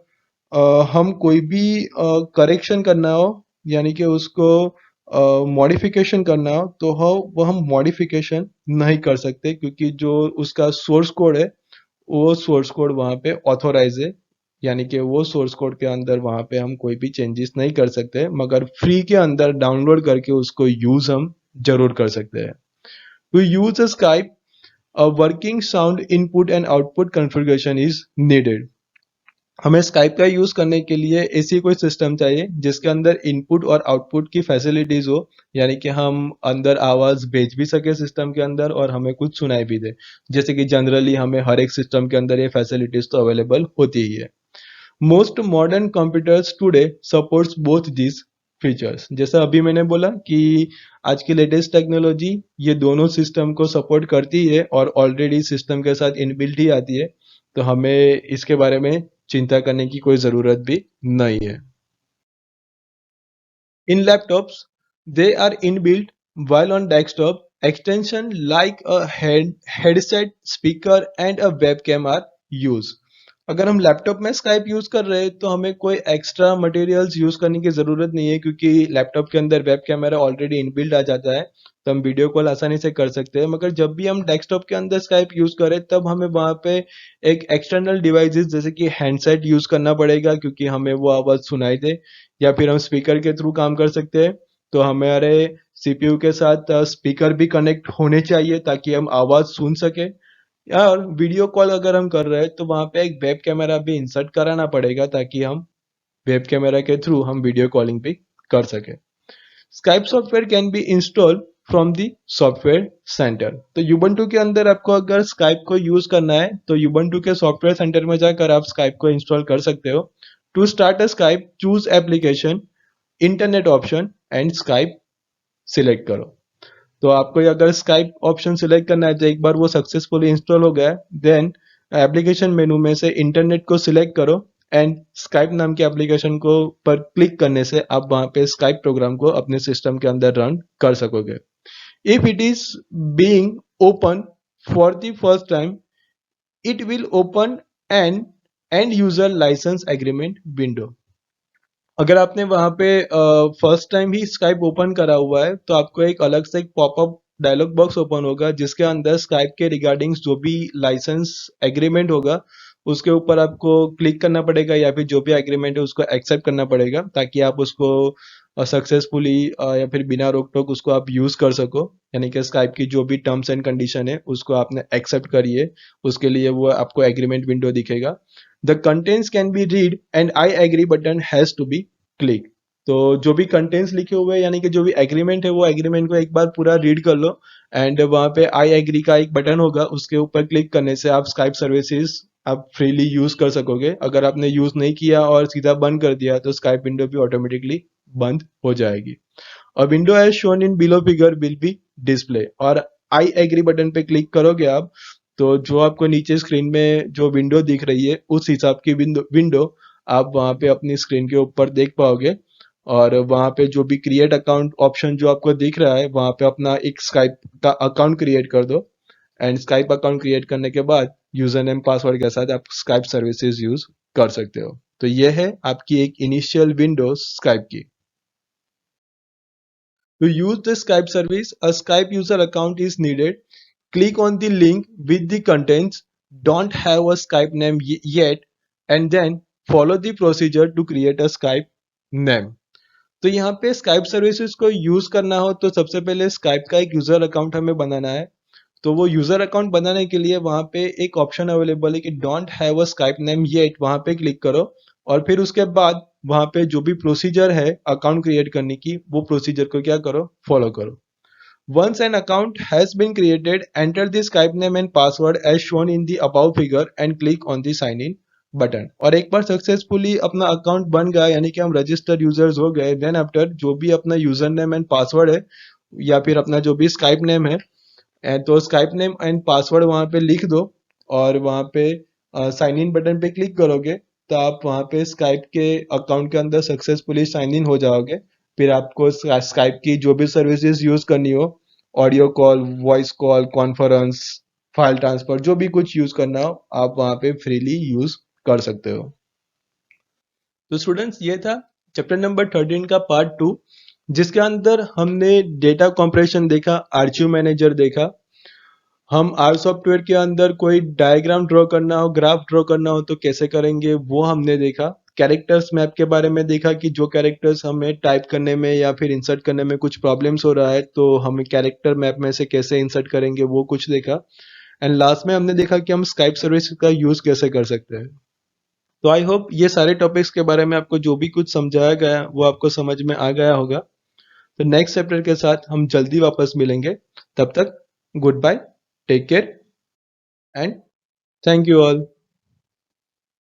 हम कोई भी करेक्शन करना हो यानी कि उसको मॉडिफिकेशन करना हो तो वो हम मॉडिफिकेशन नहीं कर सकते, क्योंकि जो उसका सोर्स कोड है वो सोर्स कोड वहां पे ऑथोराइज है, यानी कि वो सोर्स कोड के अंदर वहां पे हम कोई भी चेंजेस नहीं कर सकते, मगर फ्री के अंदर डाउनलोड करके उसको यूज हम जरूर कर सकते हैं। To use Skype A working sound input and output configuration is needed. हमें स्काइप का यूज करने के लिए ऐसी कोई सिस्टम चाहिए जिसके अंदर इनपुट और आउटपुट की फैसिलिटीज हो, यानी कि हम अंदर आवाज भेज भी सके सिस्टम के अंदर और हमें कुछ सुनाई भी दे, जैसे कि जनरली हमें हर एक सिस्टम के अंदर ये फैसिलिटीज तो अवेलेबल होती ही है. Most modern computers today supports both this features. जैसा अभी मैंने बोला कि आज की लेटेस्ट टेक्नोलॉजी ये दोनों सिस्टम को सपोर्ट करती है और ऑलरेडी सिस्टम के साथ इनबिल्ट ही आती है, तो हमें इसके बारे में चिंता करने की कोई जरूरत भी नहीं है. In laptops, they are inbuilt, while on desktop, extension like a headset, speaker and a webcam are used. अगर हम लैपटॉप में स्काइप यूज कर रहे हैं तो हमें कोई एक्स्ट्रा मटेरियल्स यूज करने की जरूरत नहीं है, क्योंकि लैपटॉप के अंदर वेब कैमरा ऑलरेडी इनबिल्ट आ जाता है, तो हम वीडियो कॉल आसानी से कर सकते हैं. मगर जब भी हम डेस्कटॉप के अंदर स्काइप यूज करें तब हमें वहां पे एक एक्सटर्नल डिवाइसेस जैसे कि हैंडसेट यूज करना पड़ेगा, क्योंकि हमें वो आवाज सुनाई दे, या फिर हम स्पीकर के थ्रू काम कर सकते हैं. तो हमारे सीपीयू के साथ स्पीकर भी कनेक्ट होने चाहिए ताकि हम आवाज सुन सके. और वीडियो कॉल अगर हम कर रहे हैं तो वहां पे एक वेब कैमरा भी इंसर्ट कराना पड़ेगा ताकि हम वेब कैमरा के थ्रू हम वीडियो कॉलिंग भी कर सके. Skype software can be install from the software centre. तो यूबंटू के अंदर आपको अगर स्काइप को यूज करना है तो यूबंटू के सॉफ्टवेयर सेंटर में जाकर आप स्काइप को इंस्टॉल कर सकते हो. To start a Skype, choose application, internet option and Skype select करो. तो आपको अगर स्काइप ऑप्शन सिलेक्ट करना है तो एक बार वो सक्सेसफुली इंस्टॉल हो गया, देन एप्लीकेशन मेनू में से इंटरनेट को सिलेक्ट करो एंड स्काइप नाम की एप्लीकेशन को पर क्लिक करने से आप वहां पे स्काइप प्रोग्राम को अपने सिस्टम के अंदर रन कर सकोगे. If it is being open for the first time, it will open an end user license agreement window. अगर आपने वहां पे फर्स्ट टाइम ही स्काइप ओपन करा हुआ है तो आपको एक अलग से एक पॉपअप डायलॉग बॉक्स ओपन होगा जिसके अंदर स्काइप के रिगार्डिंग जो भी लाइसेंस एग्रीमेंट होगा उसके ऊपर आपको क्लिक करना पड़ेगा, या फिर जो भी एग्रीमेंट है उसको एक्सेप्ट करना पड़ेगा ताकि आप उसको सक्सेसफुली या फिर बिना रोक टोक उसको आप यूज कर सको. यानी कि स्काइप की जो भी टर्म्स एंड कंडीशन है उसको आपने एक्सेप्ट करिए, उसके लिए वो आपको एग्रीमेंट विंडो दिखेगा. The contents can be read and I agree button has to be click. तो जो भी कंटेंट्स लिखे हुए हैं यानी कि जो भी एग्रीमेंट है वो एग्रीमेंट को एक बार पूरा रीड कर लो एंड वहां पे आई एग्री का एक बटन होगा, उसके ऊपर क्लिक करने से आप स्काइप सर्विसेज आप फ्रीली यूज कर सकोगे. अगर आपने यूज नहीं किया और सीधा बंद कर दिया तो स्काइप विंडो भी ऑटोमेटिकली बंद हो जाएगी. और window as shown in below figure will be display. और आई एग्री बटन पे क्लिक करोगे आप तो जो आपको नीचे स्क्रीन में जो विंडो दिख रही है उस हिसाब की विंडो आप वहां पे अपनी स्क्रीन के ऊपर देख पाओगे. और वहां पे जो भी क्रिएट अकाउंट ऑप्शन जो आपको दिख रहा है वहां पे अपना एक स्काइप का अकाउंट क्रिएट कर दो एंड स्काइप अकाउंट क्रिएट करने के बाद यूजर नेम पासवर्ड के साथ आप स्काइप सर्विसेज यूज कर सकते हो. तो यह है आपकी एक इनिशियल विंडो स्काइप की. To use the Skype service, a Skype user account is needed. Click on the link with the contents. Don't have a Skype name yet, and then follow the procedure to create a Skype name. तो यहाँ पे Skype services को use करना हो तो सबसे पहले Skype का एक यूजर अकाउंट हमें बनाना है. तो वो यूजर अकाउंट बनाने के लिए वहां पे एक ऑप्शन अवेलेबल है कि don't have a Skype name yet, वहां पे क्लिक करो और फिर उसके बाद वहां पे जो भी प्रोसीजर है अकाउंट क्रिएट करने की वो प्रोसीजर को क्या करो, फॉलो करो. Once an account has been created, enter the Skype name and password as shown in the above figure and click on the sign in button. और एक बार सक्सेसफुली अपना अकाउंट बन गया यानी कि हम रजिस्टर्ड यूजर्स हो गए, देन आफ्टर जो भी अपना यूजर नेम एंड पासवर्ड है या फिर अपना जो भी स्काइप नेम है तो स्काइप नेम एंड पासवर्ड वहां पे लिख दो और वहां पे साइन इन बटन पे क्लिक करोगे तो आप वहां पे स्काइप के अकाउंट के अंदर सक्सेसफुली साइन इन हो जाओगे. फिर आपको स्काइप की जो भी सर्विसेज यूज करनी हो, audio call, voice call, conference, file transfer, जो भी कुछ यूज करना हो आप वहां पे फ्रीली यूज कर सकते हो. तो स्टूडेंट्स ये था चैप्टर नंबर 13 का पार्ट 2 जिसके अंदर हमने डेटा कंप्रेशन देखा, आर्चिव मैनेजर देखा. हम आर सॉफ्टवेयर के अंदर कोई डायग्राम ड्रॉ करना हो, ग्राफ ड्रॉ करना हो तो कैसे करेंगे वो हमने देखा. कैरेक्टर्स मैप के बारे में देखा कि जो कैरेक्टर्स हमें टाइप करने में या फिर इंसर्ट करने में कुछ प्रॉब्लम्स हो रहा है तो हम कैरेक्टर मैप में से कैसे इंसर्ट करेंगे वो कुछ देखा. एंड लास्ट में हमने देखा कि हम स्काइप सर्विस का यूज कैसे कर सकते हैं। तो आई होप ये सारे टॉपिक्स के बारे में आपको जो भी कुछ समझाया गया वो आपको समझ में आ गया होगा। तो नेक्स्ट चैप्टर के साथ हम जल्दी वापस मिलेंगे। तब तक goodbye, take care and thank you all.